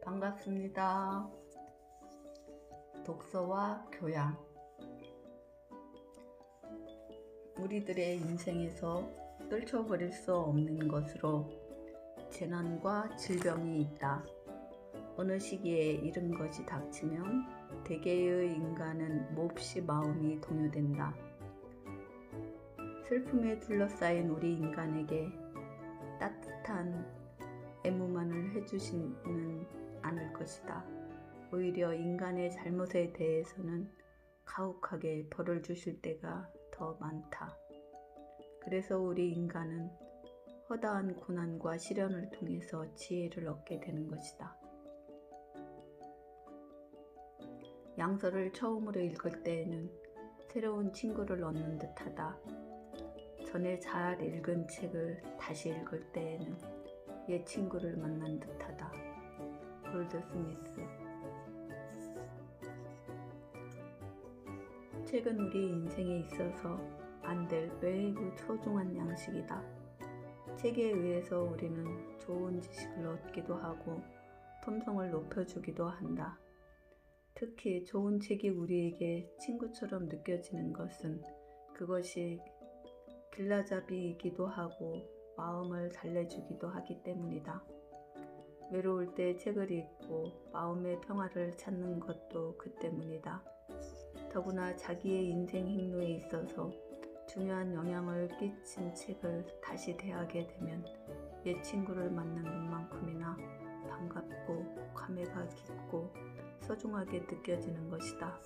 반갑습니다. 독서와 교양. 우리들의 인생에서 떨쳐버릴 수 없는 것으로 재난과 질병이 있다. 어느 시기에 이런 것이 닥치면 대개의 인간은 몹시 마음이 동요된다. 슬픔에 둘러싸인 우리 인간에게 따뜻한 애무만을 해주시는 않을 것이다. 오히려 인간의 잘못에 대해서는 가혹하게 벌을 주실 때가 더 많다. 그래서 우리 인간은 허다한 고난과 시련을 통해서 지혜를 얻게 되는 것이다. 양서를 처음으로 읽을 때에는 새로운 친구를 얻는 듯하다. 전에 잘 읽은 책을 다시 읽을 때에는 옛 친구를 만난 듯하다. 골드스미스. 책은 우리 인생에 있어서 안 될 매우 소중한 양식이다. 책에 의해서 우리는 좋은 지식을 얻기도 하고 품성을 높여주기도 한다. 특히 좋은 책이 우리에게 친구처럼 느껴지는 것은 그것이 길라잡이이기도 하고 마음을 달래주기도 하기 때문이다. 외로울 때 책을 읽고 마음의 평화를 찾는 것도 그 때문이다. 더구나 자기의 인생 행로에 있어서 중요한 영향을 끼친 책을 다시 대하게 되면 옛 친구를 만난 것만큼이나 반갑고 감회가 깊고 소중하게 느껴지는 것이다.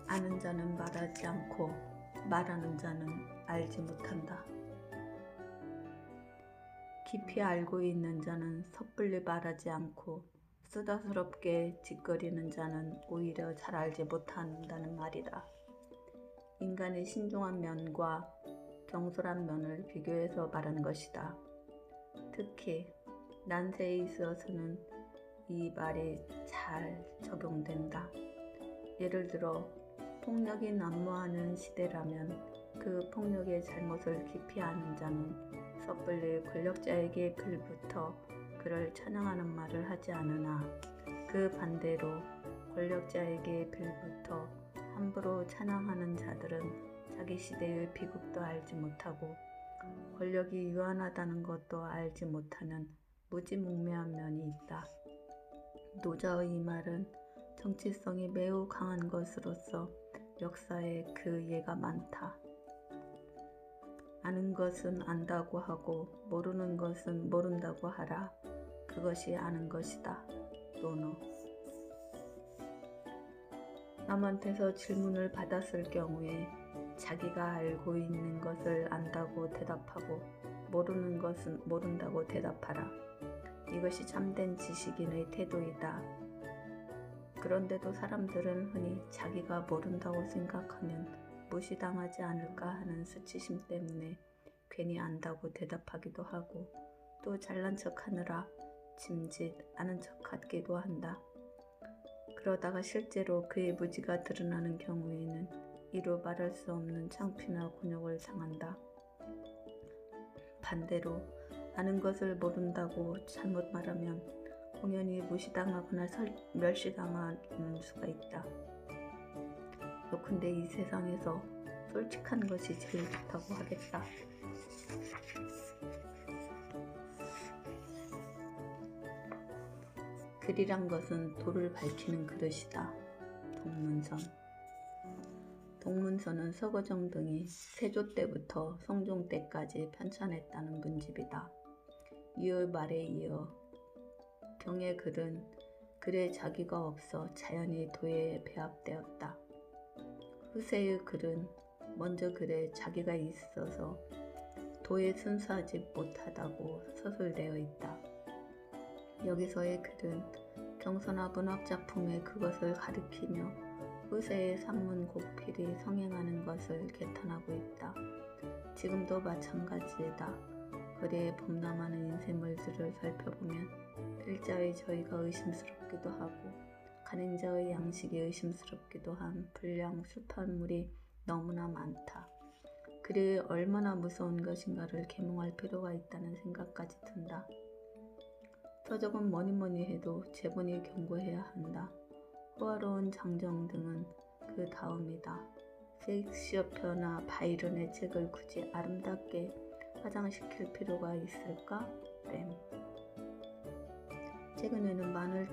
아는 자는 말하지 않고 말하는 자는 알지 못한다. 깊이 알고 있는 자는 섣불리 말하지 않고 수다스럽게 짓거리는 자는 오히려 잘 알지 못한다는 말이다. 인간의 신중한 면과 경솔한 면을 비교해서 말하는 것이다. 특히 난세에 있어서는 이 말이 잘 적용된다. 예를 들어 폭력이 난무하는 시대라면 그 폭력의 잘못을 깊이 아는 자는 섣불리 권력자에게 빌부터 그를 찬양하는 말을 하지 않으나 그 반대로 권력자에게 빌부터 함부로 찬양하는 자들은 자기 시대의 비극도 알지 못하고 권력이 유한하다는 것도 알지 못하는 무지몽매한 면이 있다. 노자의 이 말은 정치성이 매우 강한 것으로서 역사에 그 예가 많다. 아는 것은 안다고 하고 모르는 것은 모른다고 하라. 그것이 아는 것이다. 노노. 남한테서 질문을 받았을 경우에 자기가 알고 있는 것을 안다고 대답하고 모르는 것은 모른다고 대답하라. 이것이 참된 지식인의 태도이다. 그런데도 사람들은 흔히 자기가 모른다고 생각하면 무시당하지 않을까 하는 수치심 때문에 괜히 안다고 대답하기도 하고 또 잘난 척하느라 짐짓 아는 척하기도 한다. 그러다가 실제로 그의 무지가 드러나는 경우에는 이루 말할 수 없는 창피나 곤욕을 당한다. 반대로 아는 것을 모른다고 잘못 말하면 공연히 무시당하거나 멸시당하는 수가 있다. 요컨대 이 세상에서 솔직한 것이 제일 좋다고 하겠다. 글이란 것은 도를 밝히는 그릇이다. 동문선. 동문선은 서거정 등이 세조 때부터 성종 때까지 편찬했다는 문집이다. 이의 말에 이어 경의 글은 글에 자기가 없어 자연히 도에 배합되었다. 후세의 글은 먼저 글에 자기가 있어서 도에 순수하지 못하다고 서술되어 있다. 여기서의 글은 경서나 문학작품에 그것을 가리키며 후세의 산문곡필이 성행하는 것을 개탄하고 있다. 지금도 마찬가지다. 거리에 범람하는 인쇄물들을 살펴보면 필자의 저희가 의심스럽기도 하고 간행자의 양식이 의심스럽기도 한 불량 출판물이 너무나 많다. 글이 얼마나 무서운 것인가를 계몽할 필요가 있다는 생각까지 든다. 서적은 뭐니 해도 제본이 경고해야 한다. 호화로운 장정 등은 그 다음이다. 셰익스피어나 바이런의 책을 굳이 아름답게 화장시킬 필요가 있을까? 램. 최근에는 많은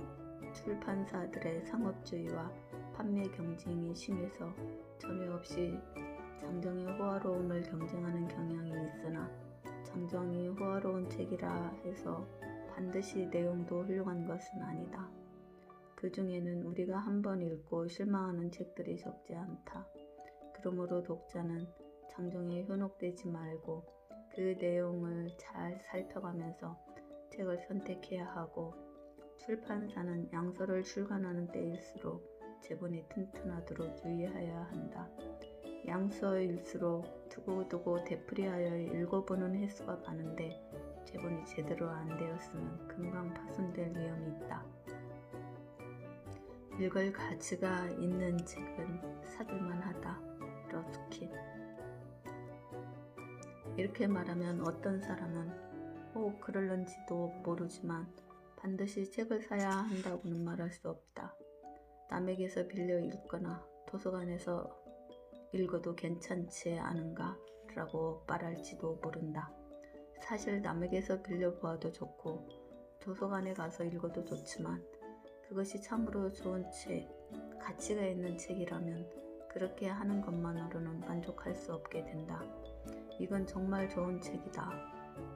출판사들의 상업주의와 판매 경쟁이 심해서 전혀 없이 장정의 호화로움을 경쟁하는 경향이 있으나 장정이 호화로운 책이라 해서 반드시 내용도 훌륭한 것은 아니다. 그 중에는 우리가 한번 읽고 실망하는 책들이 적지 않다. 그러므로 독자는 장정에 현혹되지 말고 그 내용을 잘 살펴가면서 책을 선택해야 하고, 출판사는 양서를 출간하는 때일수록 제본이 튼튼하도록 유의해야 한다. 양서일수록 두고두고 되풀이하여 읽어보는 횟수가 많은데 제본이 제대로 안 되었으면 금방 파손될 위험이 있다. 읽을 가치가 있는 책은 사둘만 하다. 러스킨. 이렇게 말하면 어떤 사람은 그럴런지도 모르지만 반드시 책을 사야 한다고는 말할 수 없다. 남에게서 빌려 읽거나 도서관에서 읽어도 괜찮지 않은가? 라고 말할지도 모른다. 사실 남에게서 빌려보아도 좋고 도서관에 가서 읽어도 좋지만 그것이 참으로 좋은 책, 가치가 있는 책이라면 그렇게 하는 것만으로는 만족할 수 없게 된다. 이건 정말 좋은 책이다.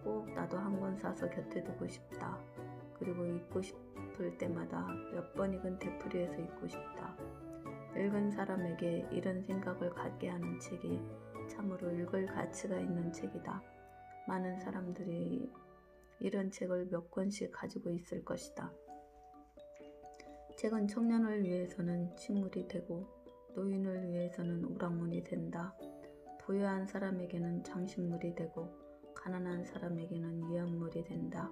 꼭 나도 한 권 사서 곁에 두고 싶다. 그리고 읽고 싶을 때마다 몇 번이건 되풀이해서 읽고 싶다. 읽은 사람에게 이런 생각을 갖게 하는 책이 참으로 읽을 가치가 있는 책이다. 많은 사람들이 이런 책을 몇 권씩 가지고 있을 것이다. 책은 청년을 위해서는 식물이 되고 노인을 위해서는 오락문이 된다. 부유한 사람에게는 장식물이 되고 가난한 사람에게는 위안물이 된다.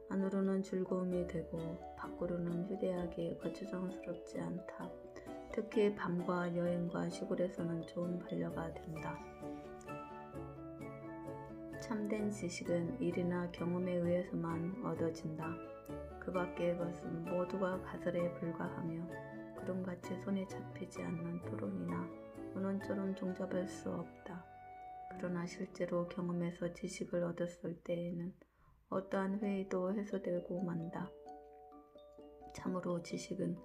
안으로는 즐거움이 되고 밖으로는 휴대하게 거추장스럽지 않다. 특히 밤과 여행과 시골에서는 좋은 반려가 된다. 참된 지식은 일이나 경험에 의해서만 얻어진다. 그 밖의 것은 모두가 가설에 불과하며 구름같이 손에 잡히지 않는 토론이나 문헌처럼 종잡을 수 없다. 그러나 실제로 경험에서 지식을 얻었을 때에는 어떠한 회의도 해소되고 만다. 참으로 지식은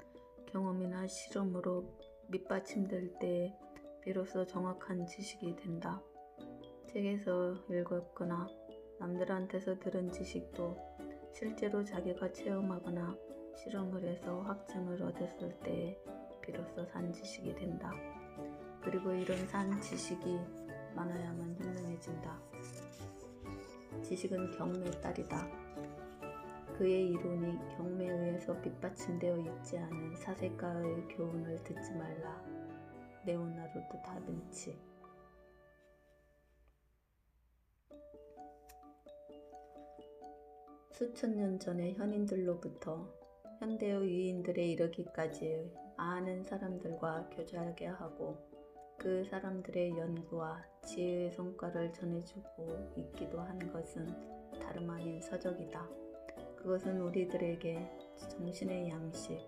경험이나 실험으로 밑받침될 때에 비로소 정확한 지식이 된다. 책에서 읽었거나 남들한테서 들은 지식도 실제로 자기가 체험하거나 실험을 해서 확증을 얻었을 때에 비로소 산 지식이 된다. 그리고 이런 산 지식이 많아야만 현명해진다. 지식은 경매의 딸이다. 그의 이론이 경매에 의해서 밑받침되어 있지 않은 사색가의 교훈을 듣지 말라. 레오나르도 다빈치. 수천 년 전의 현인들로부터 현대의 유인들에 이르기까지의 많은 사람들과 교제하게 하고 그 사람들의 연구와 지혜의 성과를 전해주고 있기도 한 것은 다름 아닌 서적이다. 그것은 우리들에게 정신의 양식,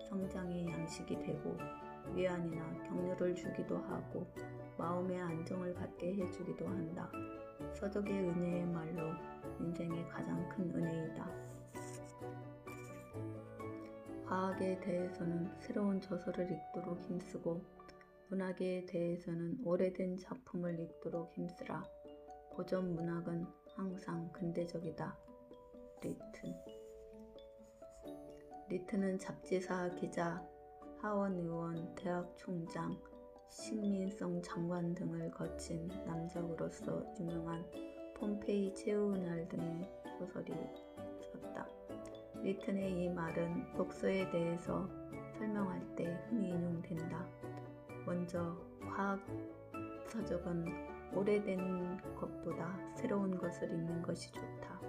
성장의 양식이 되고 위안이나 격려를 주기도 하고 마음의 안정을 갖게 해주기도 한다. 서적의 은혜의 말로 인생의 가장 큰 은혜이다. 과학에 대해서는 새로운 저서를 읽도록 힘쓰고 문학에 대해서는 오래된 작품을 읽도록 힘쓰라. 고전 문학은 항상 근대적이다. 리튼은 잡지사 기자, 하원 의원, 대학 총장, 식민성 장관 등을 거친 남작으로서 유명한 폼페이 최후의 날 등의 소설이 썼다. 리튼의 이 말은 독서에 대해서 설명할 때 흔히 인용된다. 먼저 과학 서적은 오래된 것보다 새로운 것을 읽는 것이 좋다.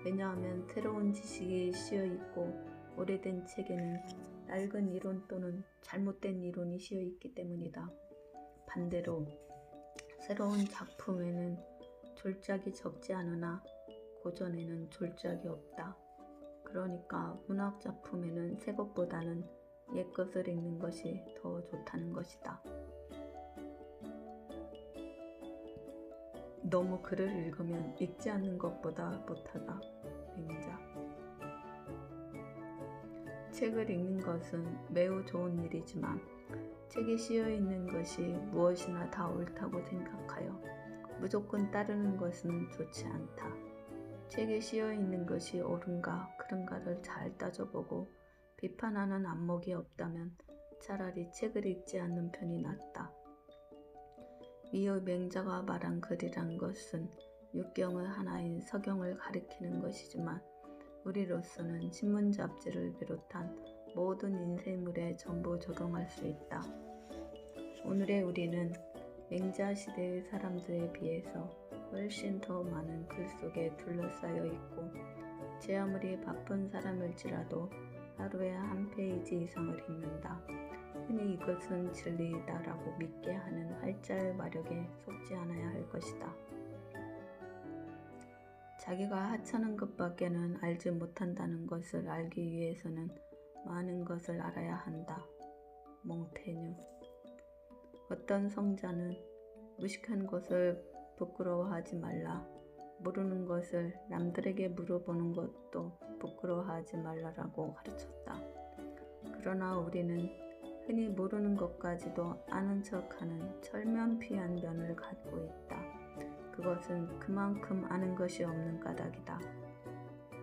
왜냐하면 새로운 지식이 씌어있고 오래된 책에는 낡은 이론 또는 잘못된 이론이 씌어있기 때문이다. 반대로 새로운 작품에는 졸작이 적지 않으나 고전에는 졸작이 없다. 그러니까 문학 작품에는 새 것보다는 옛 것을 읽는 것이 더 좋다는 것이다. 너무 글을 읽으면 읽지 않는 것보다 못하다. 맹자. 책을 읽는 것은 매우 좋은 일이지만 책에 씌어 있는 것이 무엇이나 다 옳다고 생각하여 무조건 따르는 것은 좋지 않다. 책에 씌어 있는 것이 옳은가 그른가를 잘 따져보고 비판하는 안목이 없다면 차라리 책을 읽지 않는 편이 낫다. 이어 맹자가 말한 글이란 것은 육경의 하나인 서경을 가리키는 것이지만 우리로서는 신문 잡지를 비롯한 모든 인쇄물에 전부 적용할 수 있다. 오늘의 우리는 맹자 시대의 사람들에 비해서 훨씬 더 많은 글 속에 둘러싸여 있고 제 아무리 바쁜 사람일지라도 하루에 한 페이지 이상을 읽는다. 흔히 이것은 진리이다라고 믿게 하는 활자의 마력에 속지 않아야 할 것이다. 자기가 하찮은 것밖에는 알지 못한다는 것을 알기 위해서는 많은 것을 알아야 한다. 몽테뉴. 어떤 성자는 무식한 것을 부끄러워하지 말라. 모르는 것을 남들에게 물어보는 것도 부끄러워하지 말라라고 가르쳤다. 그러나 우리는 흔히 모르는 것까지도 아는 척하는 철면피한 면을 갖고 있다. 그것은 그만큼 아는 것이 없는 까닭이다.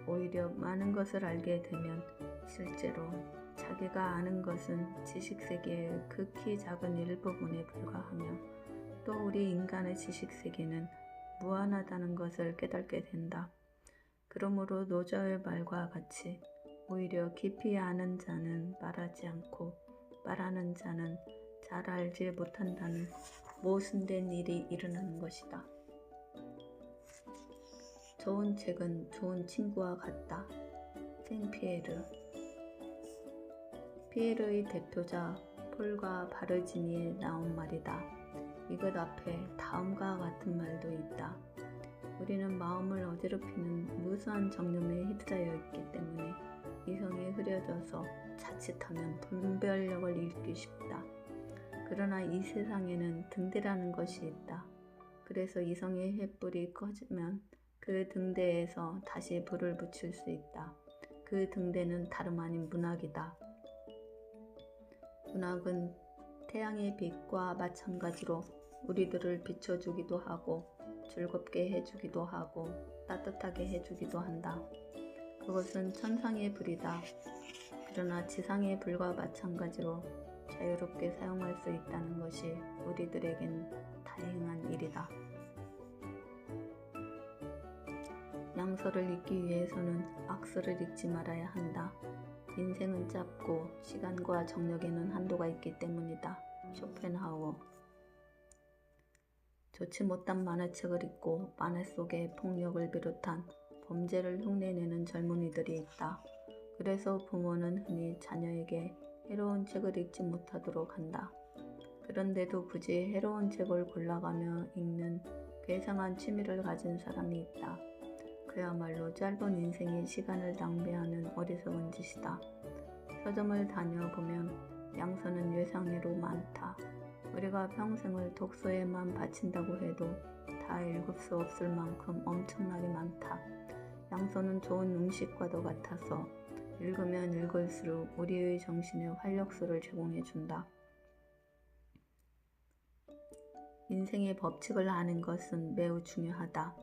오히려 많은 것을 알게 되면 실제로 자기가 아는 것은 지식세계의 극히 작은 일부분에 불과하며 또 우리 인간의 지식세계는 무한하다는 것을 깨닫게 된다. 그러므로 노자의 말과 같이 오히려 깊이 아는 자는 말하지 않고 말하는 자는 잘 알지 못한다는 모순된 일이 일어나는 것이다. 좋은 책은 좋은 친구와 같다. 생피에르. 피에르의 대표자 폴과 바르지니에 나온 말이다. 이것 앞에 다음과 같은 말도 있다. 우리는 마음을 어지럽히는 무수한 정념에 휩싸여 있기 때문에 이성이 흐려져서 자칫하면 분별력을 잃기 쉽다. 그러나 이 세상에는 등대라는 것이 있다. 그래서 이성의 횃불이 꺼지면 그 등대에서 다시 불을 붙일 수 있다. 그 등대는 다름 아닌 문학이다. 문학은 태양의 빛과 마찬가지로 우리들을 비춰주기도 하고 즐겁게 해주기도 하고 따뜻하게 해주기도 한다. 그것은 천상의 불이다. 그러나 지상의 불과 마찬가지로 자유롭게 사용할 수 있다는 것이 우리들에겐 다행한 일이다. 양서를 읽기 위해서는 악서를 읽지 말아야 한다. 인생은 짧고 시간과 정력에는 한도가 있기 때문이다. 쇼펜하우어. 좋지 못한 만화책을 읽고 만화 속에 폭력을 비롯한 범죄를 흉내내는 젊은이들이 있다. 그래서 부모는 흔히 자녀에게 해로운 책을 읽지 못하도록 한다. 그런데도 굳이 해로운 책을 골라가며 읽는 괴상한 취미를 가진 사람이 있다. 그야말로 짧은 인생의 시간을 낭비하는 어리석은 짓이다. 서점을 다녀보면 양서는 예상외로 많다. 우리가 평생을 독서에만 바친다고 해도 다 읽을 수 없을 만큼 엄청나게 많다. 양서는 좋은 음식과도 같아서 읽으면 읽을수록 우리의 정신에 활력소를 제공해준다. 인생의 법칙을 아는 것은 매우 중요하다.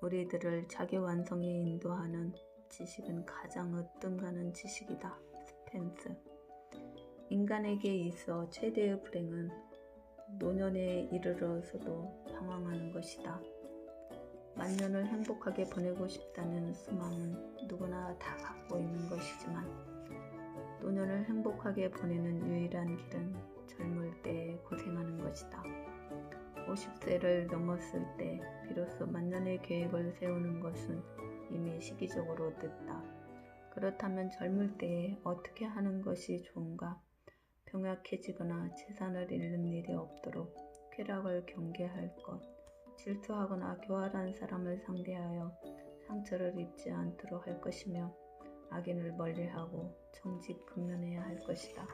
우리들을 자기 완성에 인도하는 지식은 가장 으뜸가는 지식이다. 스펜스. 인간에게 있어 최대의 불행은 노년에 이르러서도 방황하는 것이다. 만년을 행복하게 보내고 싶다는 소망은 누구나 다 갖고 있는 것이지만 노년을 행복하게 보내는 유일한 길은 젊을 때에 고생하는 것이다. 50세를 넘었을 때 비로소 만년의 계획을 세우는 것은 이미 시기적으로 늦다. 그렇다면 젊을 때에 어떻게 하는 것이 좋은가? 병약해지거나 재산을 잃는 일이 없도록 쾌락을 경계할 것, 질투하거나 교활한 사람을 상대하여 상처를 입지 않도록 할 것이며 악인을 멀리하고 정직근면해야 할 것이다.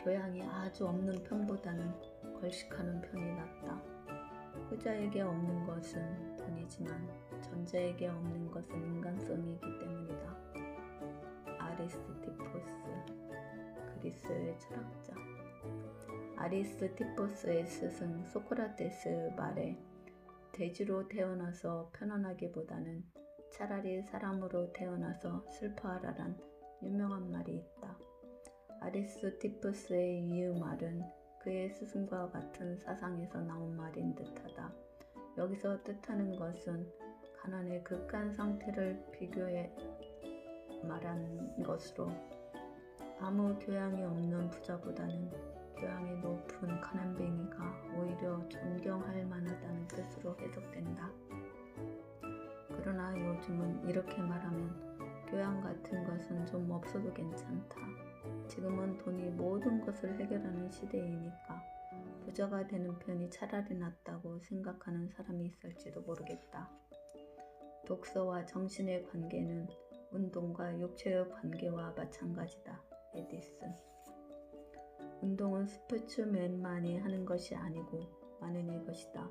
교양이 아주 없는 편보다는 걸식하는 편이 낫다. 후자에게 없는 것은 돈이지만 전자에게 없는 것은 인간성이기 때문이다. 아리스티포스, 그리스의 철학자. 아리스티포스의 스승 소크라테스 말에 돼지로 태어나서 편안하기보다는 차라리 사람으로 태어나서 슬퍼하라란 유명한 말이 있다. 아리스티포스의 이 말은 그의 스승과 같은 사상에서 나온 말인 듯하다. 여기서 뜻하는 것은 가난의 극한 상태를 비교해 말한 것으로 아무 교양이 없는 부자보다는 교양이 높은 가난뱅이가 오히려 존경할 만하다는 뜻으로 해석된다. 그러나 요즘은 이렇게 말하면 교양 같은 것은 좀 없어도 괜찮다. 지금은 돈이 모든 것을 해결하는 시대이니까 부자가 되는 편이 차라리 낫다고 생각하는 사람이 있을지도 모르겠다. 독서와 정신의 관계는 운동과 육체의 관계와 마찬가지다. 에디슨. 운동은 스포츠맨만이 하는 것이 아니고 많은의 것이다.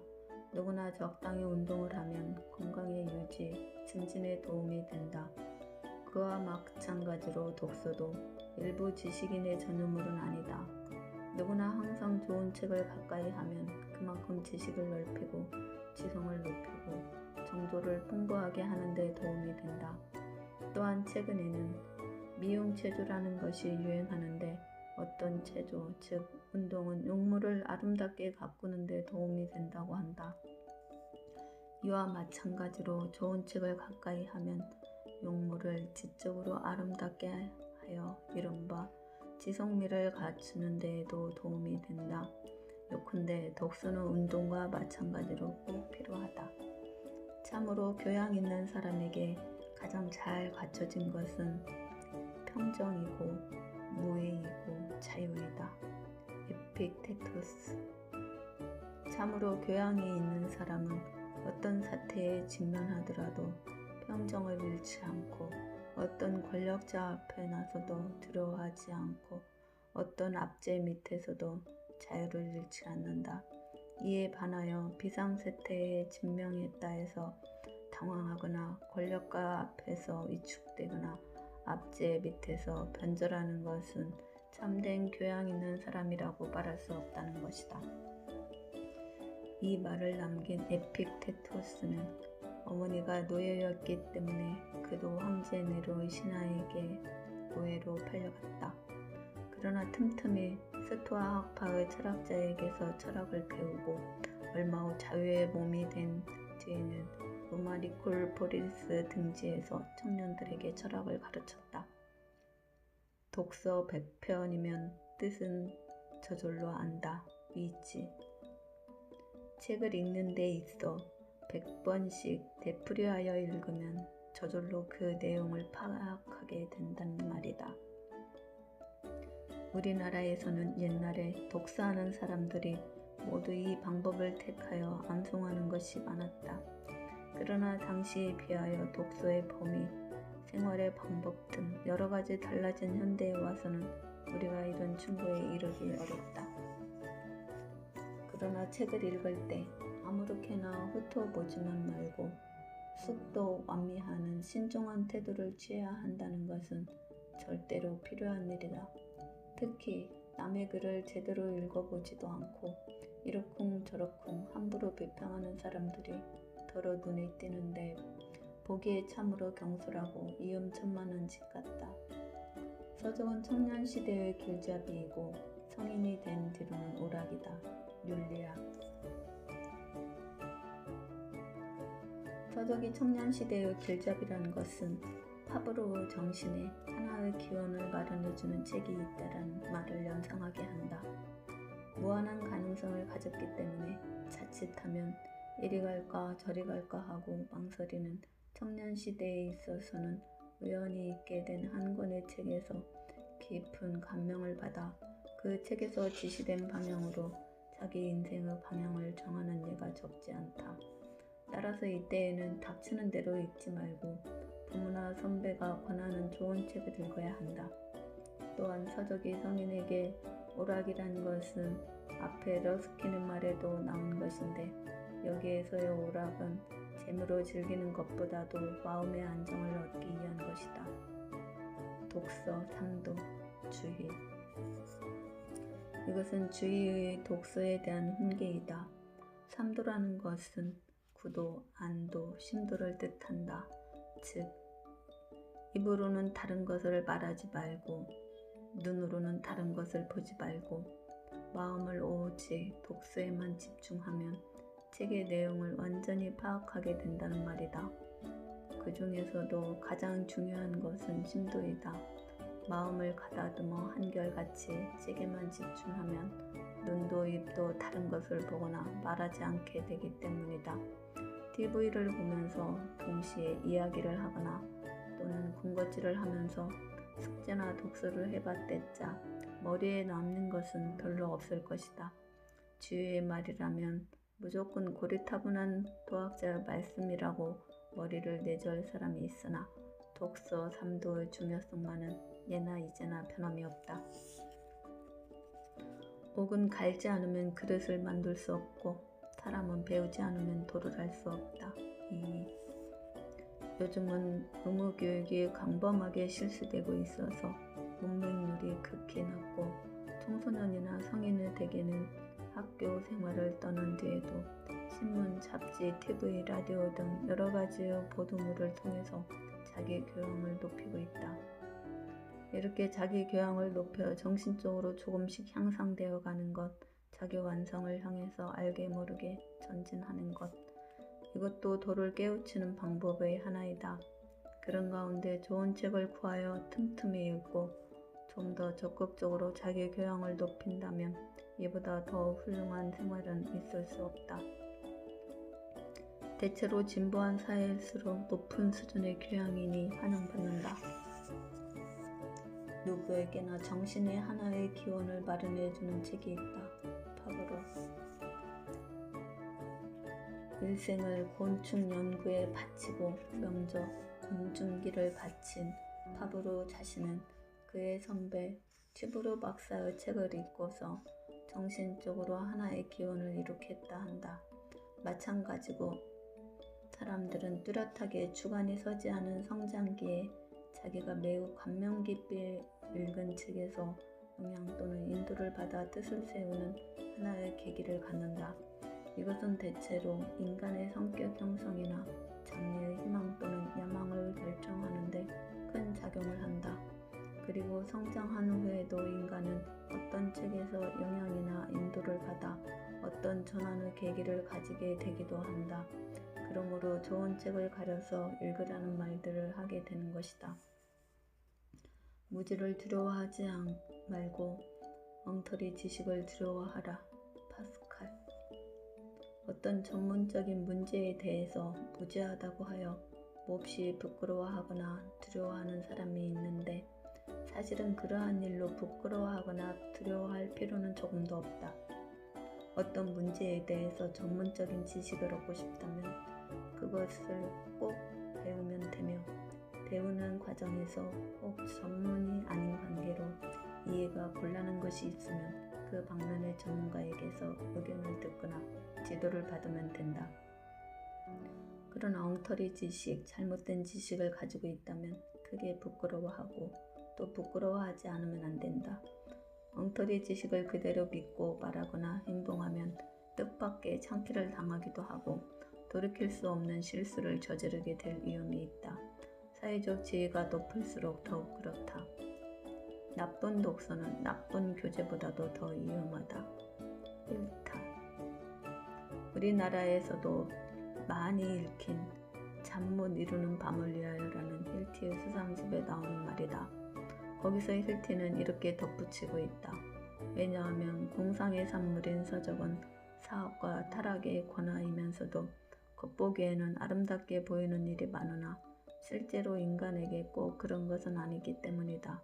누구나 적당히 운동을 하면 건강의 유지, 증진에 도움이 된다. 그와 마찬가지로 독서도 일부 지식인의 전유물은 아니다. 누구나 항상 좋은 책을 가까이 하면 그만큼 지식을 넓히고 지성을 높이고 정조를 풍부하게 하는 데 도움이 된다. 또한 최근에는 미용체조라는 것이 유행하는데 어떤 체조, 즉 운동은 용물을 아름답게 가꾸는 데 도움이 된다고 한다. 이와 마찬가지로 좋은 책을 가까이 하면 용물을 지적으로 아름답게 하여 이른바 지성미를 갖추는 데에도 도움이 된다. 요컨대 독서는 운동과 마찬가지로 꼭 필요하다. 참으로 교양 있는 사람에게 가장 잘 갖춰진 것은 평정이고 무해이고 자유이다. 에픽테토스. 참으로 교양이 있는 사람은 어떤 사태에 직면하더라도 평정을 잃지 않고 어떤 권력자 앞에 나서도 두려워하지 않고 어떤 압제 밑에서도 자유를 잃지 않는다. 이에 반하여 비상사태에 직면했다 해서 당황하거나 권력가 앞에서 위축되거나 압제 밑에서 변절하는 것은 참된 교양 있는 사람이라고 말할 수 없다는 것이다. 이 말을 남긴 에픽테토스는 어머니가 노예였기 때문에 그도 황제 네로의 신하에게 노예로 팔려갔다. 그러나 틈틈이 스토아 학파의 철학자에게서 철학을 배우고 얼마 후 자유의 몸이 된 뒤에는 로마 니콜포리스 등지에서 청년들에게 철학을 가르쳤다. 독서 100편이면 뜻은 저절로 안다. 위치. 책을 읽는 데 있어 100번씩 되풀이하여 읽으면 저절로 그 내용을 파악하게 된다는 말이다. 우리나라에서는 옛날에 독서하는 사람들이 모두 이 방법을 택하여 암송하는 것이 많았다. 그러나 당시에 비하여 독서의 범위, 생활의 방법 등 여러 가지 달라진 현대에 와서는 우리가 이런 충고에 이르기 어렵다. 그러나 책을 읽을 때 아무렇게나 훑어보지만 말고 숙도 완미하는 신중한 태도를 취해야 한다는 것은 절대로 필요한 일이다. 특히 남의 글을 제대로 읽어보지도 않고 이러쿵저러쿵 함부로 비평하는 사람들이 더러 눈에 띄는데 보기에 참으로 경솔하고 위험천만한 짓 같다. 서적은 청년시대의 길잡이이고 성인이 된 뒤로는 오락이다. 율리아. 서적이 청년시대의 길잡이라는 것은 파브로의 정신에 하나의 기원을 마련해주는 책이 있다라는 말을 연상하게 한다. 무한한 가능성을 가졌기 때문에 자칫하면 이리 갈까 저리 갈까 하고 망설이는 청년시대에 있어서는 우연히 있게 된 한 권의 책에서 깊은 감명을 받아 그 책에서 지시된 방향으로 자기 인생의 방향을 정하는 예가 적지 않다. 따라서 이때에는 닥치는 대로 읽지 말고 부모나 선배가 권하는 좋은 책을 읽어야 한다. 또한 서적이 성인에게 오락이란 것은 앞에 러스키는 말에도 나온 것인데 여기에서의 오락은 재미로 즐기는 것보다도 마음의 안정을 얻기 위한 것이다. 독서, 삼도, 주의. 이것은 주의의 독서에 대한 훈계이다. 삼도라는 것은 구도, 안도, 심도를 뜻한다. 즉, 입으로는 다른 것을 말하지 말고 눈으로는 다른 것을 보지 말고 마음을 오직 독서에만 집중하면 책의 내용을 완전히 파악하게 된다는 말이다. 그 중에서도 가장 중요한 것은 심도이다. 마음을 가다듬어 한결같이 책에만 집중하면 눈도 입도 다른 것을 보거나 말하지 않게 되기 때문이다. TV를 보면서 동시에 이야기를 하거나 또는 군것질을 하면서 숙제나 독서를 해봤댔자 머리에 남는 것은 별로 없을 것이다. 주위의 말이라면 무조건 고리타분한 도학자의 말씀이라고 머리를 내줄 사람이 있으나 독서, 삼도의 중요성만은 예나 이제나 변함이 없다. 옥은 갈지 않으면 그릇을 만들 수 없고 사람은 배우지 않으면 도를 할 수 없다. 요즘은 의무교육이 광범하게 실시되고 있어서 문맹률이 극히 낮고 청소년이나 성인의 대개는 학교 생활을 떠난 뒤에도 신문, 잡지, TV, 라디오 등 여러 가지의 보도물을 통해서 자기 교양을 높이고 있다. 이렇게 자기 교양을 높여 정신적으로 조금씩 향상되어 가는 것, 자기 완성을 향해서 알게 모르게 전진하는 것, 이것도 도를 깨우치는 방법의 하나이다. 그런 가운데 좋은 책을 구하여 틈틈이 읽고 좀 더 적극적으로 자기 교양을 높인다면 이보다 더 훌륭한 생활은 있을 수 없다. 대체로 진보한 사회일수록 높은 수준의 교양인이 환영받는다. 누구에게나 정신의 하나의 기원을 마련해주는 책이 있다. 파브로. 일생을 곤충 연구에 바치고 명저 곤충기를 바친 파브로 자신은 그의 선배 튜브로 박사의 책을 읽고서 정신적으로 하나의 기원을 이룩했다 한다. 마찬가지고 사람들은 뚜렷하게 주관이 서지 않은 성장기에 자기가 매우 감명 깊게 읽은 책에서 영향 또는 인도를 받아 뜻을 세우는 하나의 계기를 갖는다. 이것은 대체로 인간의 성격 형성이나 장래의 희망 또는 야망을 결정하는 데 큰 작용을 한다. 그리고 성장한 후에도 인간은 어떤 책에서 영향이나 인도를 받아 어떤 전환의 계기를 가지게 되기도 한다. 그러므로 좋은 책을 가려서 읽으라는 말들을 하게 되는 것이다. 무지를 두려워하지 말고 엉터리 지식을 두려워하라. 파스칼. 어떤 전문적인 문제에 대해서 무지하다고 하여 몹시 부끄러워하거나 두려워하는 사람이 있는데 사실은 그러한 일로 부끄러워하거나 두려워할 필요는 조금도 없다. 어떤 문제에 대해서 전문적인 지식을 얻고 싶다면 그것을 꼭 배우면 되며 배우는 과정에서 꼭 전문이 아닌 관계로 이해가 곤란한 것이 있으면 그 방면의 전문가에게서 의견을 듣거나 지도를 받으면 된다. 그러나 엉터리 지식, 잘못된 지식을 가지고 있다면 크게 부끄러워하고 또 부끄러워하지 않으면 안 된다. 엉터리 지식을 그대로 믿고 말하거나 행동하면 뜻밖의 창피를 당하기도 하고 돌이킬 수 없는 실수를 저지르게 될 위험이 있다. 사회적 지위가 높을수록 더욱 그렇다. 나쁜 독서는 나쁜 교재보다도 더 위험하다. 1타. 우리나라에서도 많이 읽힌 잠 못 이루는 밤을 위하여라는 힐티의 수상집에 나오는 말이다. 거기서 힐티는 이렇게 덧붙이고 있다. 왜냐하면 공상의 산물인 서적은 사업과 타락의 권하이면서도 겉보기에는 아름답게 보이는 일이 많으나 실제로 인간에게 꼭 그런 것은 아니기 때문이다.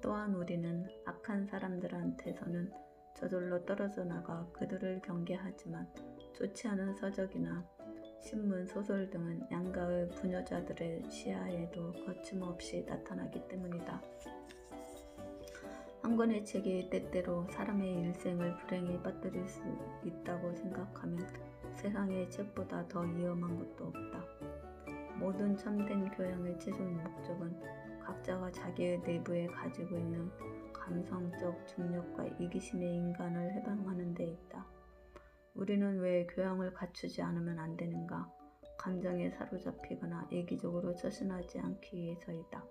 또한 우리는 악한 사람들한테서는 저절로 떨어져 나가 그들을 경계하지만 좋지 않은 서적이나 신문, 소설 등은 양가의 부녀자들의 시야에도 거침없이 나타나기 때문이다. 한 권의 책이 때때로 사람의 일생을 불행에 빠뜨릴 수 있다고 생각하면 세상에 책보다 더 위험한 것도 없다. 모든 참된 교양의 최종 목적은 각자가 자기의 내부에 가지고 있는 감성적 중력과 이기심의 인간을 해방하는 데 있다. 우리는 왜 교양을 갖추지 않으면 안 되는가? 감정에 사로잡히거나 이기적으로 처신하지 않기 위해서이다.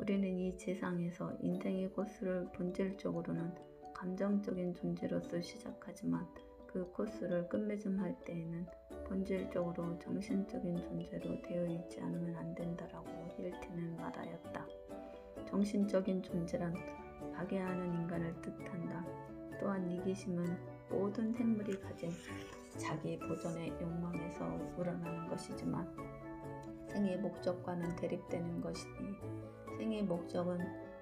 우리는 이 세상에서 인생의 코스를 본질적으로는 감정적인 존재로서 시작하지만 그 코스를 끝맺음할 때에는 본질적으로 정신적인 존재로 되어 있지 않으면 안 된다라고 힐트는 말하였다. 정신적인 존재란 파괴하는 인간을 뜻한다. 또한 이기심은 모든 생물이 가진 자기 보존의 욕망에서 우러나는 것이지만 생의 목적과는 대립되는 것이니 생의 목적은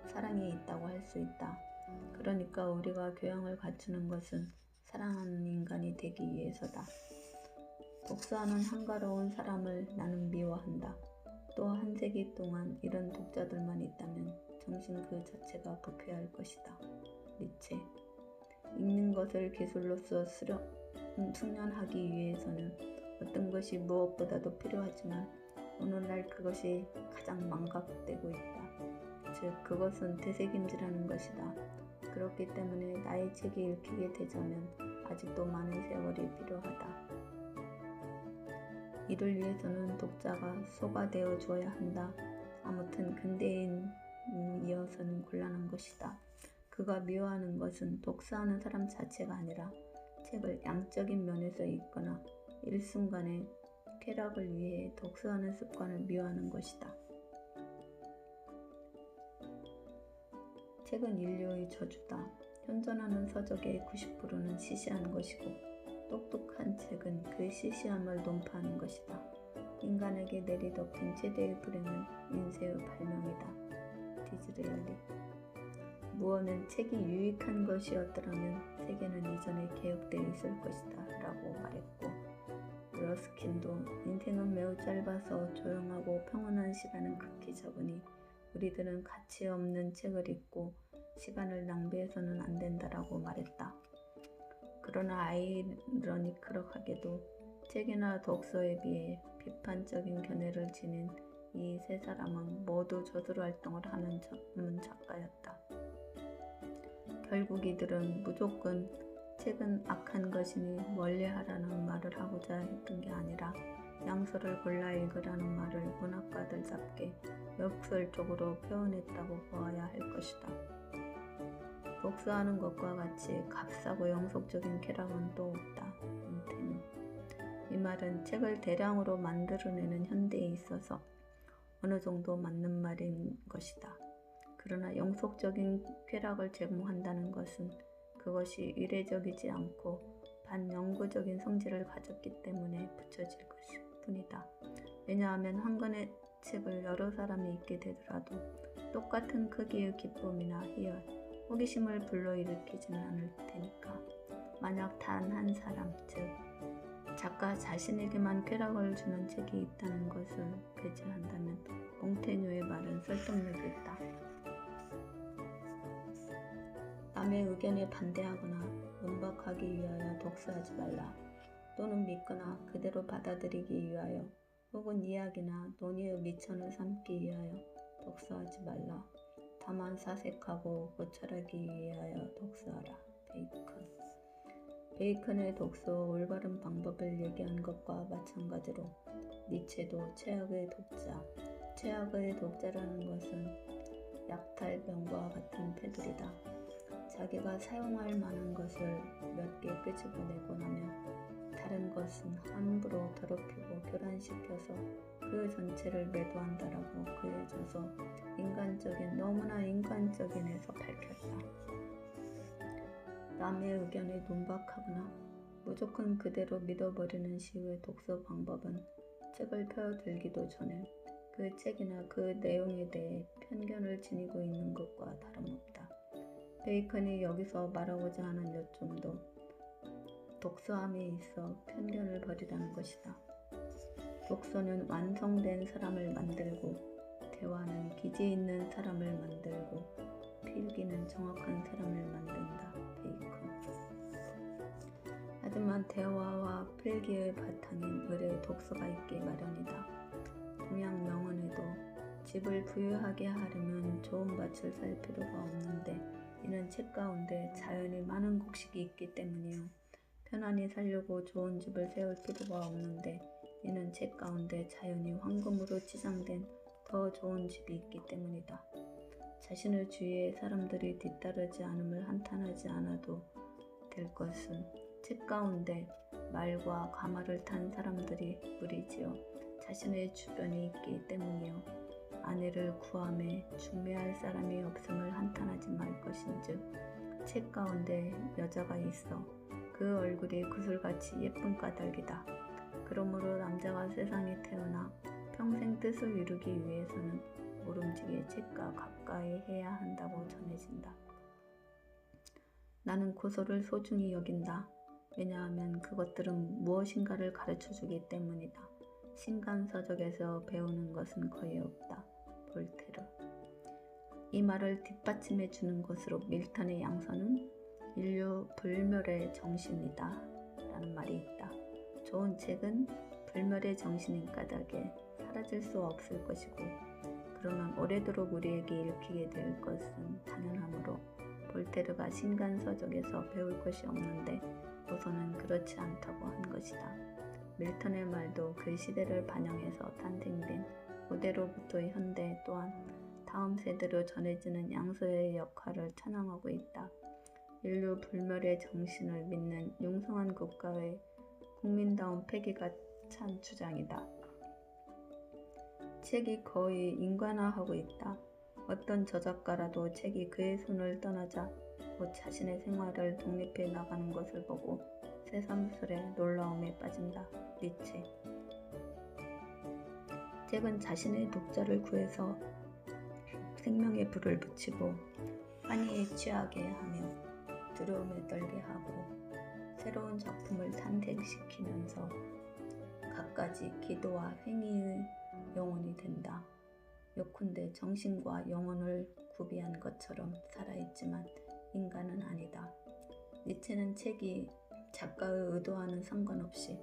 사랑에 있다고 할 수 있다. 그러니까 우리가 교양을 갖추는 것은 사랑하는 인간이 되기 위해서다. 독서하는 한가로운 사람을 나는 미워한다. 또 한 세기 동안 이런 독자들만 있다면 정신 그 자체가 부패할 것이다. 니체. 읽는 것을 기술로서 숙련하기 위해서는 어떤 것이 무엇보다도 필요하지만 오늘날 그것이 가장 망각되고 있다. 즉 그것은 되새김질하는 것이다. 그렇기 때문에 나의 책이 읽히게 되자면 아직도 많은 세월이 필요하다. 이를 위해서는 독자가 소가 되어 줘야 한다. 아무튼 근대인이어서는 곤란한 것이다. 그가 미워하는 것은 독서하는 사람 자체가 아니라 책을 양적인 면에서 읽거나 일순간의 쾌락을 위해 독서하는 습관을 미워하는 것이다. 책은 인류의 저주다. 현존하는 서적의 90%는 시시한 것이고 똑똑한 책은 그 시시함을 논파하는 것이다. 인간에게 내리덮인 최대의 불행은 인쇄의 발명이다. 디즈레일리. 무어는 책이 유익한 것이었더라면 세계는 이전에 개혁되어 있을 것이다 라고 말했고 러스킨도 인생은 매우 짧아서 조용하고 평온한 시간은 극히 적으니 우리들은 가치 없는 책을 읽고 시간을 낭비해서는 안 된다라고 말했다. 그러나 아이러니컬하게도 책이나 독서에 비해 비판적인 견해를 지닌 이 세 사람은 모두 저술 활동을 하는 전문 작가였다. 결국 이들은 무조건 책은 악한 것이니 멀리하라는 말을 하고자 했던 게 아니라 양서를 골라 읽으라는 말을 문학가들답게 역설적으로 표현했다고 보아야 할 것이다. 독서하는 것과 같이 값싸고 영속적인 쾌락은 또 없다. 이 말은 책을 대량으로 만들어내는 현대에 있어서 어느 정도 맞는 말인 것이다. 그러나 영속적인 쾌락을 제공한다는 것은 그것이 이례적이지 않고 반영구적인 성질을 가졌기 때문에 붙여질 것일 뿐이다. 왜냐하면 한 권의 책을 여러 사람이 읽게 되더라도 똑같은 크기의 기쁨이나 희열, 호기심을 불러일으키지는 않을 테니까. 만약 단 한 사람, 즉 작가 자신에게만 쾌락을 주는 책이 있다는 것을 배제한다면 몽테뉴의 말은 설득력이 있다. 남의 의견에 반대하거나 문박하기 위하여 독서하지 말라. 또는 믿거나 그대로 받아들이기 위하여 혹은 이야기나 논의의 미천을 삼기 위하여 독서하지 말라. 다만 사색하고 고찰하기 위하여 독서하라. 베이컨의 독서 올바른 방법을 얘기한 것과 마찬가지로 니체도 최악의 독자라는 것은 약탈병과 같은 패들이다. 자기가 사용할 만한 것을 몇 개 끄집어내고 나면 다른 것은 함부로 더럽히고 교란시켜서 그 전체를 매도한다라고 그해져서 너무나 인간적인에서 밝혔다. 남의 의견에 논박하거나 무조건 그대로 믿어버리는 식의 독서 방법은 책을 펴들기도 전에 그 책이나 그 내용에 대해 편견을 지니고 있는 것과 다름없다. 베이컨이 여기서 말하고자 하는 요점도 독서함에 있어 편견을 버리라는 것이다. 독서는 완성된 사람을 만들고, 대화는 기지 있는 사람을 만들고, 필기는 정확한 사람을 만든다. 베이컨. 하지만 대화와 필기의 바탕인 의뢰의 독서가 있기 마련이다. 동양 명언에도 집을 부유하게 하려면 좋은 밭을 살 필요가 없는데, 이는 책 가운데 자연히 많은 곡식이 있기 때문이요. 편안히 살려고 좋은 집을 세울 필요가 없는데, 이는 책 가운데 자연히 황금으로 치장된 더 좋은 집이 있기 때문이다. 자신의 주위에 사람들이 뒤따르지 않음을 한탄하지 않아도 될 것은 책 가운데 말과 가마를 탄 사람들이 무리지어 자신의 주변에 있기 때문이요. 아내를 구함에 중매할 사람이 없음을 한탄하지 말 것인즉, 책 가운데 여자가 있어 그 얼굴이 구슬같이 예쁜 까닭이다. 그러므로 남자가 세상에 태어나 평생 뜻을 이루기 위해서는 모름지기 책과 가까이 해야 한다고 전해진다. 나는 고서를 소중히 여긴다. 왜냐하면 그것들은 무엇인가를 가르쳐주기 때문이다. 신간서적에서 배우는 것은 거의 없다. 볼테르. 이 말을 뒷받침해 주는 것으로 밀턴의 양서는 인류 불멸의 정신이다 라는 말이 있다. 좋은 책은 불멸의 정신인 까닭에 사라질 수 없을 것이고, 그러면 오래도록 우리에게 읽히게 될 것은 당연하므로 볼테르가 신간서적에서 배울 것이 없는데 고서는 그렇지 않다고 한 것이다. 밀턴의 말도 그 시대를 반영해서 탄생된 고대로부터 현대 또한 다음 세대로 전해지는 양서의 역할을 찬양하고 있다. 인류 불멸의 정신을 믿는 융성한 국가의 국민다운 패기가 찬 주장이다. 책이 거의 인간화하고 있다. 어떤 저작가라도 책이 그의 손을 떠나자 곧 자신의 생활을 독립해 나가는 것을 보고 새삼스레 놀라움에 빠진다. 니체. 책은 자신의 독자를 구해서 생명의 불을 붙이고 환희에 취하게 하며 두려움에 떨게 하고 새로운 작품을 탄생시키면서 갖가지 기도와 행위의 영혼이 된다. 요컨대 정신과 영혼을 구비한 것처럼 살아있지만 인간은 아니다. 니체는 책이 작가의 의도와는 상관없이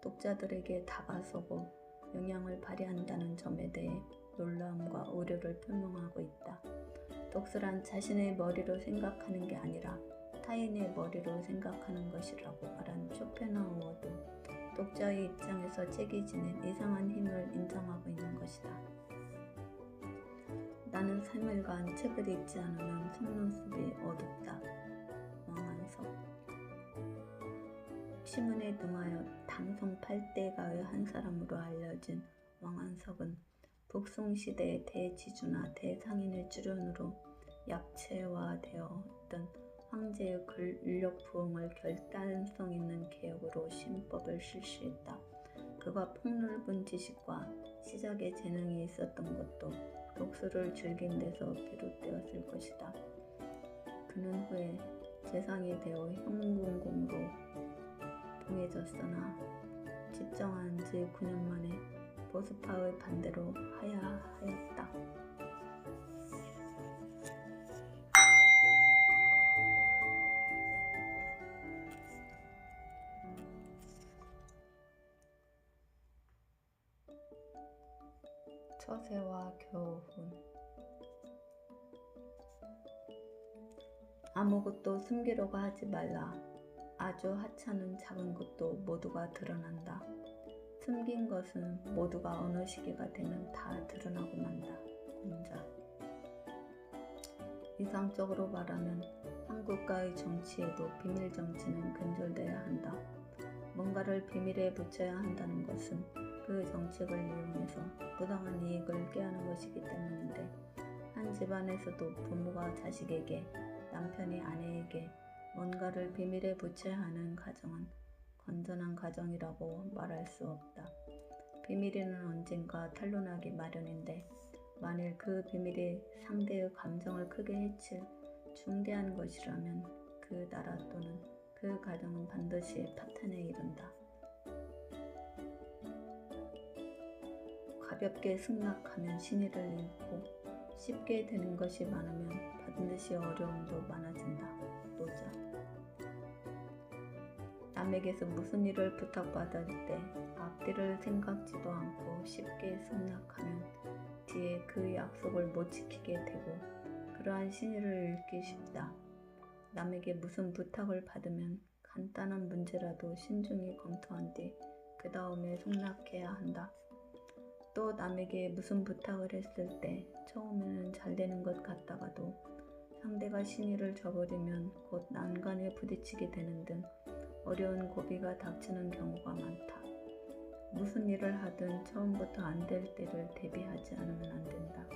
독자들에게 다가서고 영향을 발휘한다는 점에 대해 놀라움과 우려를 표명하고 있다. 독서란 자신의 머리로 생각하는 게 아니라 타인의 머리로 생각하는 것이라고 말한 쇼펜하우어도 독자의 입장에서 책이 지닌 이상한 힘을 인정하고 있는 것이다. 나는 3일간 책을 읽지 않으면 속눈썹이 어둡다. 왕한석. 시문에 능하여 당성 8대가의 한 사람으로 알려진 왕한석은 북송시대의 대지주나 대상인의 주련으로 약체화되었던 황제의 근력 부흥을 결단성 있는 개혁으로 신법을 실시했다. 그가 폭넓은 지식과 시작의 재능이 있었던 것도 독서를 즐긴 데서 비롯되었을 것이다. 그는 후에 재상이 되어 현궁공으로 봉해졌으나 집정한 지 9년 만에 보스파의 반대로 하야하였다. 처세와 교훈. 아무것도 숨기려고 하지 말라. 아주 하찮은 작은 것도 모두가 드러난다. 숨긴 것은 모두가 어느 시기가 되면 다 드러나고 만다. 공자. 이상적으로 말하면 한 국가의 정치에도 비밀 정치는 근절돼야 한다. 뭔가를 비밀에 붙여야 한다는 것은 그 정책을 이용해서 부당한 이익을 꾀하는 것이기 때문인데, 한 집안에서도 부모가 자식에게, 남편이 아내에게 뭔가를 비밀에 붙여야 하는 가정은 건전한 가정이라고 말할 수 없다. 비밀에는 언젠가 탄로나기 마련인데, 만일 그 비밀이 상대의 감정을 크게 해칠 중대한 것이라면 그 나라 또는 그 가정은 반드시 파탄에 이른다. 가볍게 승낙하면 신의를 잃고 쉽게 되는 것이 많으면 반드시 어려움도 많아진다. 노자. 남에게서 무슨 일을 부탁받을 때 앞뒤를 생각지도 않고 쉽게 승낙하면 뒤에 그 약속을 못 지키게 되고 그러한 신의를 잃기 쉽다. 남에게 무슨 부탁을 받으면 간단한 문제라도 신중히 검토한 뒤 그 다음에 승낙해야 한다. 또 남에게 무슨 부탁을 했을 때 처음에는 잘 되는 것 같다가도 상대가 신의를 저버리면 곧 난간에 부딪히게 되는 등 어려운 고비가 닥치는 경우가 많다. 무슨 일을 하든 처음부터 안 될 때를 대비하지 않으면 안 된다.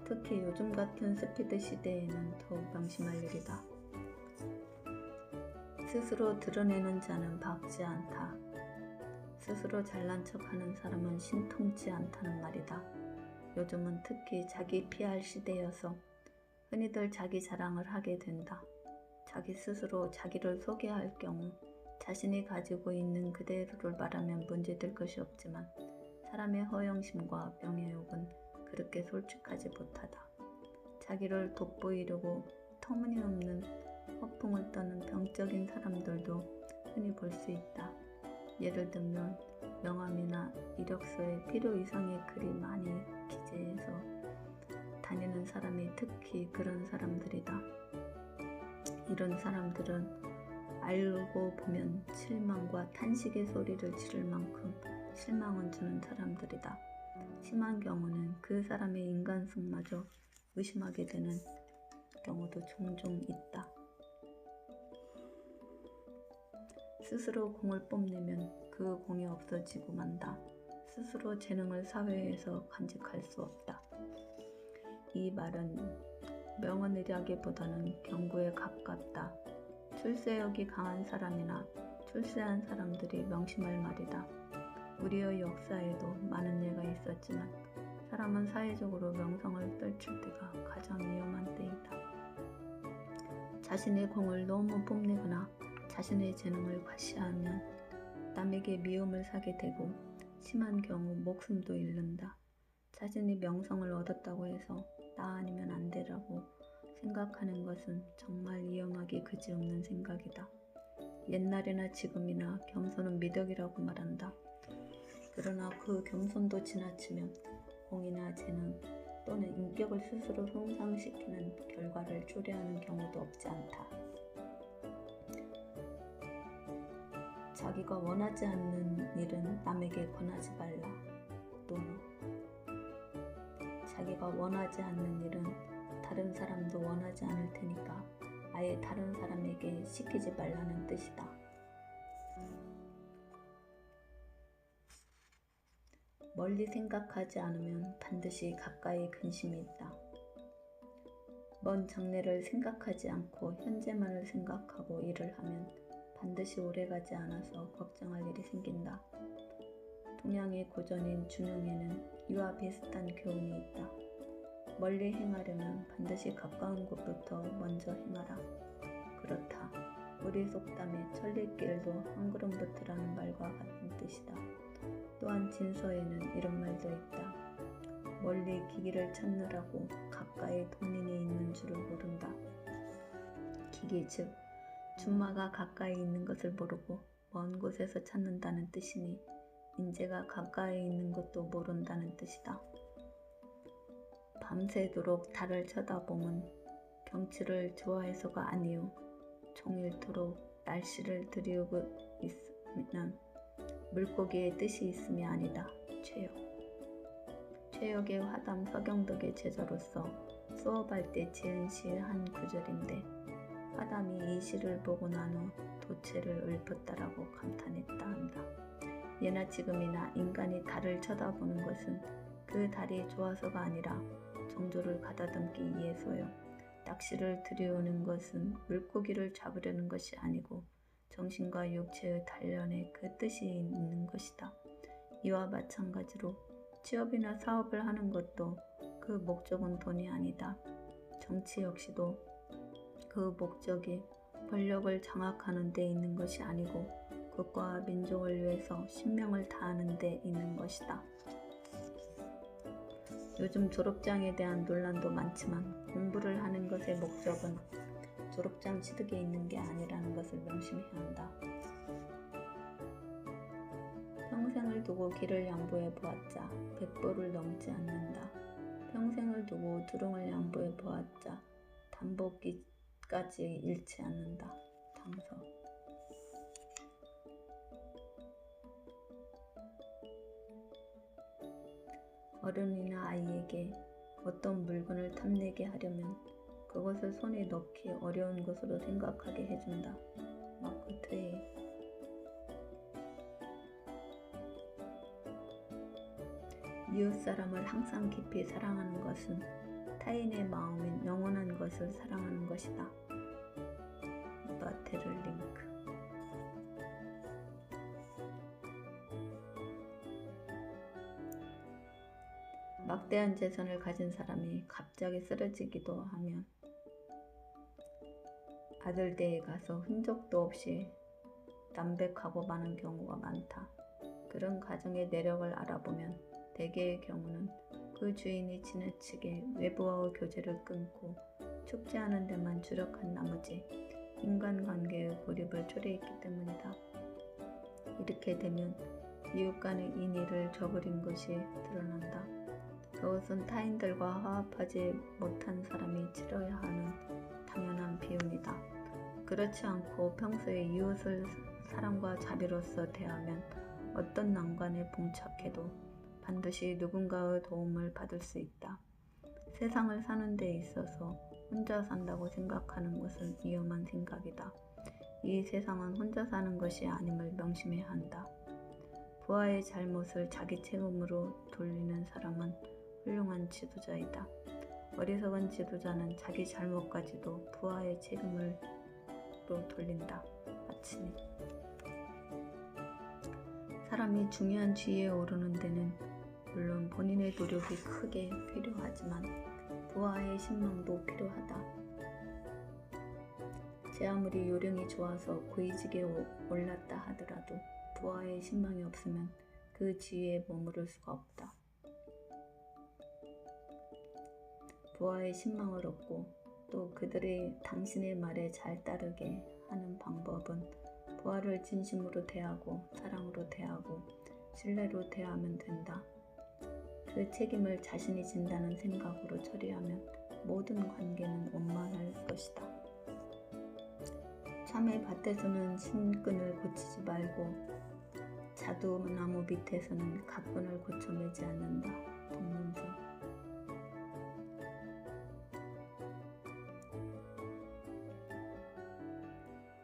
특히 요즘 같은 스피드 시대에는 더욱 명심할 일이다. 스스로 드러내는 자는 박지 않다. 스스로 잘난 척하는 사람은 신통치 않다는 말이다. 요즘은 특히 자기 PR 시대여서 흔히들 자기 자랑을 하게 된다. 자기 스스로 자기를 소개할 경우 자신이 가지고 있는 그대로를 말하면 문제될 것이 없지만 사람의 허영심과 명예욕은 그렇게 솔직하지 못하다. 자기를 돋보이려고 터무니없는 허풍을 떠는 병적인 사람들도 흔히 볼 수 있다. 예를 들면 명함이나 이력서에 필요 이상의 글이 많이 기재해서 다니는 사람이 특히 그런 사람들이다. 이런 사람들은 알고 보면 실망과 탄식의 소리를 지를 만큼 실망을 주는 사람들이다. 심한 경우는 그 사람의 인간성마저 의심하게 되는 경우도 종종 있다. 스스로 공을 뽐내면 그 공이 없어지고 만다. 스스로 재능을 사회에서 간직할 수 없다. 이 말은 명언이라기보다는 경고에 가깝다. 출세욕이 강한 사람이나 출세한 사람들이 명심할 말이다. 우리의 역사에도 많은 예가 있었지만 사람은 사회적으로 명성을 떨칠 때가 가장 위험한 때이다. 자신의 공을 너무 뽐내거나 자신의 재능을 과시하면 남에게 미움을 사게 되고 심한 경우 목숨도 잃는다. 자신이 명성을 얻었다고 해서 나 아니면 안 되라고 생각하는 것은 정말 위험하기 그지없는 생각이다. 옛날이나 지금이나 겸손은 미덕이라고 말한다. 그러나 그 겸손도 지나치면 공이나 재능 또는 인격을 스스로 손상시키는 결과를 초래하는 경우도 없지 않다. 자기가 원하지 않는 일은 남에게 권하지 말라. 또는 자기가 원하지 않는 일은 다른 사람도 원하지 않을 테니까 아예 다른 사람에게 시키지 말라는 뜻이다. 멀리 생각하지 않으면 반드시 가까이 근심이 있다. 먼 장래를 생각하지 않고 현재만을 생각하고 일을 하면 반드시 오래가지 않아서 걱정할 일이 생긴다. 동양의 고전인 준용에는 이와 비슷한 교훈이 있다. 멀리 행하려면 반드시 가까운 곳부터 먼저 행하라. 그렇다. 우리 속담에 천리길도 한 걸음부터라는 말과 같은 뜻이다. 또한 진서에는 이런 말도 있다. 멀리 기기를 찾느라고 가까이 돈인이 있는 줄을 모른다. 기기 즉 준마가 가까이 있는 것을 모르고 먼 곳에서 찾는다는 뜻이니 인재가 가까이 있는 것도 모른다는 뜻이다. 밤새도록 달을 쳐다보면 경치를 좋아해서가 아니요 종일토록 날씨를 들이우고 있으면 물고기의 뜻이 있음이 아니다. 최역의 화담 서경덕의 제자로서 수업할 때 지은 시의 한 구절인데 화담이 이 시를 보고 난 후 도체를 읊었다라고 감탄했다 한다. 예나 지금이나 인간이 달을 쳐다보는 것은 그 달이 좋아서가 아니라 정조를 가다듬기 위해서요. 낚시를 들여오는 것은 물고기를 잡으려는 것이 아니고 정신과 육체의 단련에 그 뜻이 있는 것이다. 이와 마찬가지로 취업이나 사업을 하는 것도 그 목적은 돈이 아니다. 정치 역시도 그 목적이 권력을 장악하는 데 있는 것이 아니고 국가와 민족을 위해서 신명을 다하는 데 있는 것이다. 요즘 졸업장에 대한 논란도 많지만 공부를 하는 것의 목적은 졸업장 취득에 있는 게 아니라는 것을 명심해야 한다. 평생을 두고 길을 양보해 보았자 백보를 넘지 않는다. 평생을 두고 두릉을 양보해 보았자 담보기까지 잃지 않는다. 당서. 어른이나 아이에게 어떤 물건을 탐내게 하려면 그것을 손에 넣기 어려운 것으로 생각하게 해준다. 마크 트웨인. 이웃 사람을 항상 깊이 사랑하는 것은 타인의 마음인 영원한 것을 사랑하는 것이다. 바테르 링크. 막대한 재산을 가진 사람이 갑자기 쓰러지기도 하면 아들댁에 가서 흔적도 없이 남백하고 마는 경우가 많다. 그런 가정의 내력을 알아보면 대개의 경우는 그 주인이 지나치게 외부와의 교제를 끊고 축제하는 데만 주력한 나머지 인간관계의 고립을 초래했기 때문이다. 이렇게 되면 이웃 간의 인의를 저버린 것이 드러난다. 그것은 타인들과 화합하지 못한 사람이 치러야 하는 당연한 비용이다. 그렇지 않고 평소에 이웃을 사랑과 자비로서 대하면 어떤 난관에 봉착해도 반드시 누군가의 도움을 받을 수 있다. 세상을 사는 데 있어서 혼자 산다고 생각하는 것은 위험한 생각이다. 이 세상은 혼자 사는 것이 아님을 명심해야 한다. 부하의 잘못을 자기 책임으로 돌리는 사람은 훌륭한 지도자이다. 어리석은 지도자는 자기 잘못까지도 부하의 책임으로 돌린다. 마치니. 사람이 중요한 지위에 오르는 데는 물론 본인의 노력이 크게 필요하지만 부하의 신망도 필요하다. 제 아무리 요령이 좋아서 고위직에 올랐다 하더라도 부하의 신망이 없으면 그 지위에 머무를 수가 없다. 부하의 신망을 얻고 또 그들의 당신의 말에 잘 따르게 하는 방법은 부하를 진심으로 대하고 사랑으로 대하고 신뢰로 대하면 된다. 그 책임을 자신이 진다는 생각으로 처리하면 모든 관계는 원만할 것이다. 참외 밭에서는 신끈을 고치지 말고 자두나무 밑에서는 각끈을 고쳐 매지 않는다. 동문서.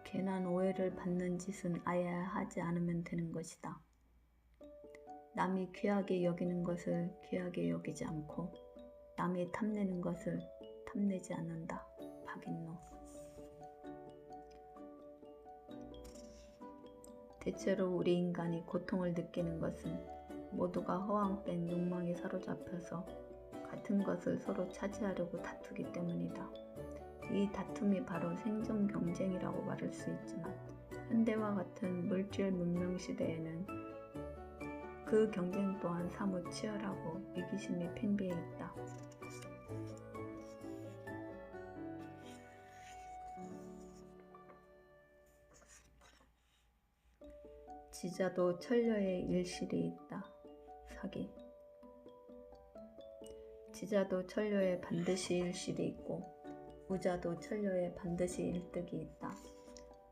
괜한 오해를 받는 짓은 아예 하지 않으면 되는 것이다. 남이 귀하게 여기는 것을 귀하게 여기지 않고 남이 탐내는 것을 탐내지 않는다. 박인노. 대체로 우리 인간이 고통을 느끼는 것은 모두가 허황된 욕망에 사로잡혀서 같은 것을 서로 차지하려고 다투기 때문이다. 이 다툼이 바로 생존 경쟁이라고 말할 수 있지만 현대와 같은 물질 문명 시대에는 그 경쟁 또한 사뭇 치열하고 이기심이 팽배해 있다. 지자도 천녀의 일실이 있다. 사기. 지자도 천녀에 반드시 일실이 있고 우자도 천녀에 반드시 일득이 있다.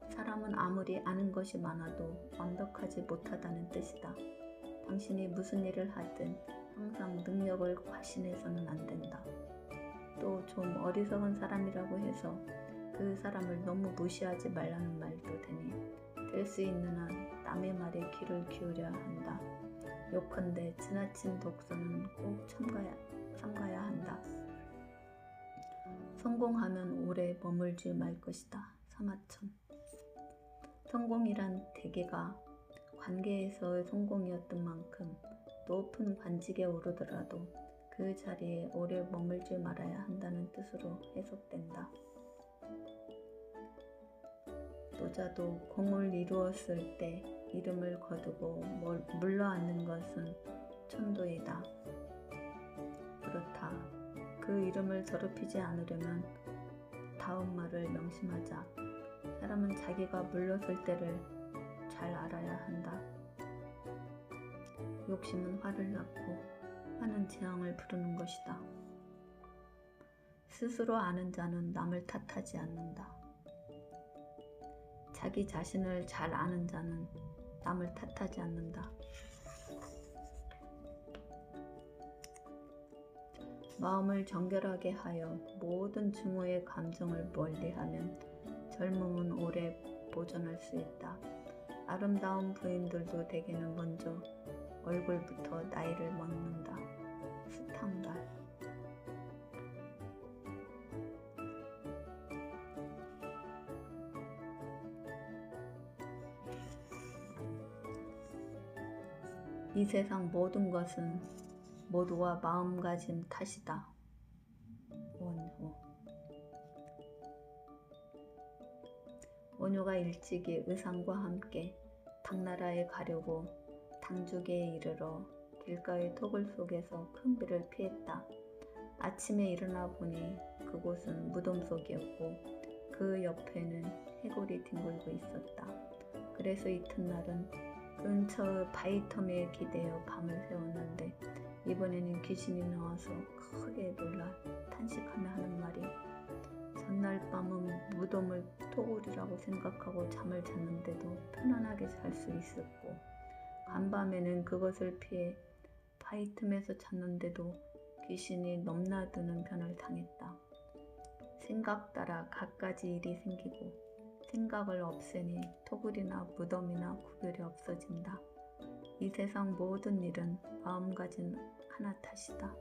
사람은 아무리 아는 것이 많아도 완벽하지 못하다는 뜻이다. 당신이 무슨 일을 하든 항상 능력을 과신해서는 안 된다. 또 좀 어리석은 사람이라고 해서 그 사람을 너무 무시하지 말라는 말도 되니 될 수 있는 한 남의 말에 귀를 기울여야 한다. 요컨대 지나친 독서는 꼭 삼가야 한다. 성공하면 오래 머물지 말 것이다. 사마천. 성공이란 대개가 관계에서의 성공이었던 만큼 높은 관직에 오르더라도 그 자리에 오래 머물지 말아야 한다는 뜻으로 해석된다. 노자도 공을 이루었을 때 이름을 거두고 물러앉는 것은 천도이다. 그렇다. 그 이름을 더럽히지 않으려면 다음 말을 명심하자. 사람은 자기가 물러설 때를 잘 알아야 한다. 욕심은 화를 낳고 화는 재앙을 부르는 것이다. 스스로 아는 자는 남을 탓하지 않는다. 자기 자신을 잘 아는 자는 남을 탓하지 않는다. 마음을 정결하게 하여 모든 증오의 감정을 멀리하면 젊음은 오래 보존할 수 있다. 아름다운 부인들도 대개는 먼저 얼굴부터 나이를 먹는다. 스탕달. 이 세상 모든 것은 모두가 마음가짐 탓이다. 원효. 원효가 일찍이 의상과 함께 당나라에 가려고 당죽에 이르러 길가의 토굴 속에서 큰 비를 피했다. 아침에 일어나 보니 그곳은 무덤 속이었고 그 옆에는 해골이 뒹굴고 있었다. 그래서 이튿날은 근처의 바위텀에 기대어 밤을 새웠는데 이번에는 귀신이 나와서 크게 놀라 탄식하며 하는 말이 전날 밤은 무덤을 토굴이라고 생각하고 잠을 잤는데도 편안하게 잘 수 있었고 간밤에는 그것을 피해 바위틈에서 잤는데도 귀신이 넘나드는 변을 당했다. 생각 따라 갖가지 일이 생기고 생각을 없애니 토굴이나 무덤이나 구별이 없어진다. 이 세상 모든 일은 마음가짐 하나 탓이다.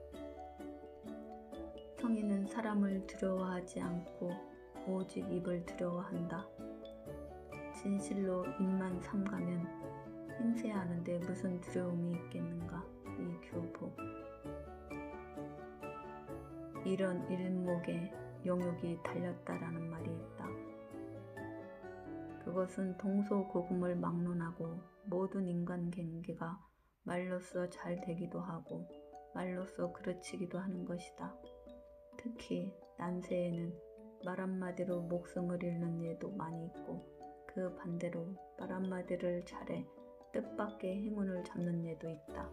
성인은 사람을 두려워하지 않고 오직 입을 두려워한다. 진실로 입만 삼가면 행세하는데 무슨 두려움이 있겠는가. 이교보. 이런 일목에 용욕이 달렸다라는 말이 있다. 그것은 동서고금을 막론하고 모든 인간관계가 말로써 잘 되기도 하고 말로써 그르치기도 하는 것이다. 특히 난세에는 말 한마디로 목숨을 잃는 예도 많이 있고 그 반대로 말 한마디를 잘해 뜻밖의 행운을 잡는 예도 있다.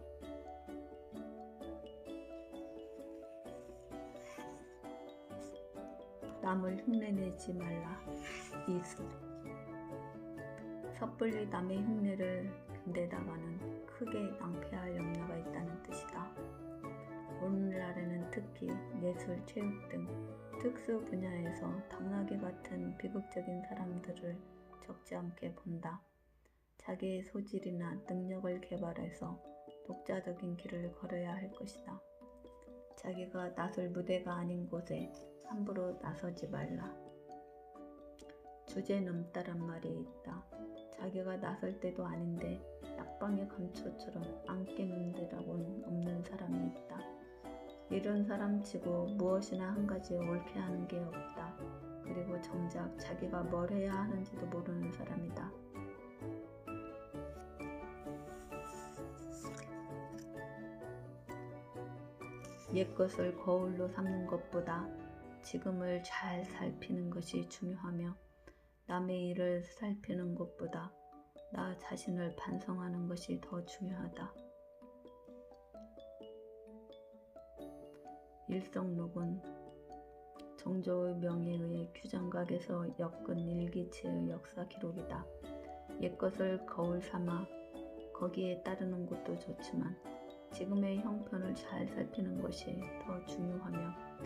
남을 흉내내지 말라. 이수. 섣불리 남의 흉내를 견대다가는 크게 낭패할 염려가 있다는 뜻이다. 오늘날에는 특히 예술, 체육 등 특수 분야에서 당나귀 같은 비극적인 사람들을 적지 않게 본다. 자기의 소질이나 능력을 개발해서 독자적인 길을 걸어야 할 것이다. 자기가 나설 무대가 아닌 곳에 함부로 나서지 말라. 주제 넘다란 말이 있다. 자기가 나설 때도 아닌데 약방의 감초처럼 안 깨는 데라고는 없는 사람이 있다. 이런 사람치고 무엇이나 한 가지 옳게 하는 게 없다. 그리고 정작 자기가 뭘 해야 하는지도 모르는 사람이다. 옛것을 거울로 삼는 것보다 지금을 잘 살피는 것이 중요하며 남의 일을 살피는 것보다 나 자신을 반성하는 것이 더 중요하다. 일성록은 정조의 명에 의해 규장각에서 엮은 일기체의 역사 기록이다. 옛것을 거울 삼아 거기에 따르는 것도 좋지만 지금의 형편을 잘 살피는 것이 더 중요하며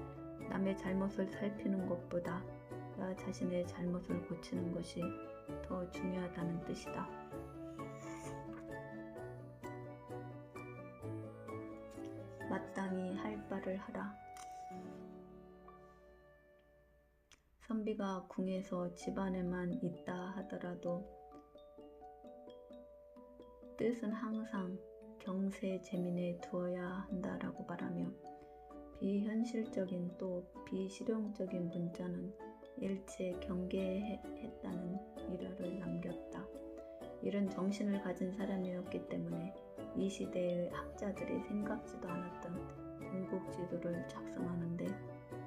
남의 잘못을 살피는 것보다 나 자신의 잘못을 고치는 것이 더 중요하다는 뜻이다. 마땅히 할 바를 하라. 선비가 궁에서 집안에만 있다 하더라도 뜻은 항상 경세재민에 두어야 한다라고 말하며 비현실적인 또 비실용적인 문자는 일체 경계했다는 일화를 남겼다. 이런 정신을 가진 사람이었기 때문에 이 시대의 학자들이 생각지도 않았던 전국 지도를 작성하는데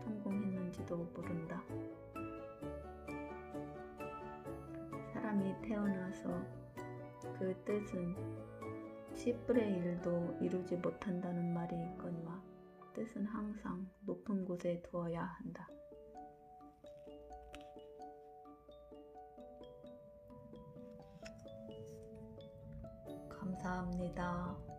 성공했는지도 모른다. 사람이 태어나서 그 뜻은 10분의 1도 이루지 못한다는 말이 있거니와 뜻은 항상 높은 곳에 두어야 한다. 감사합니다.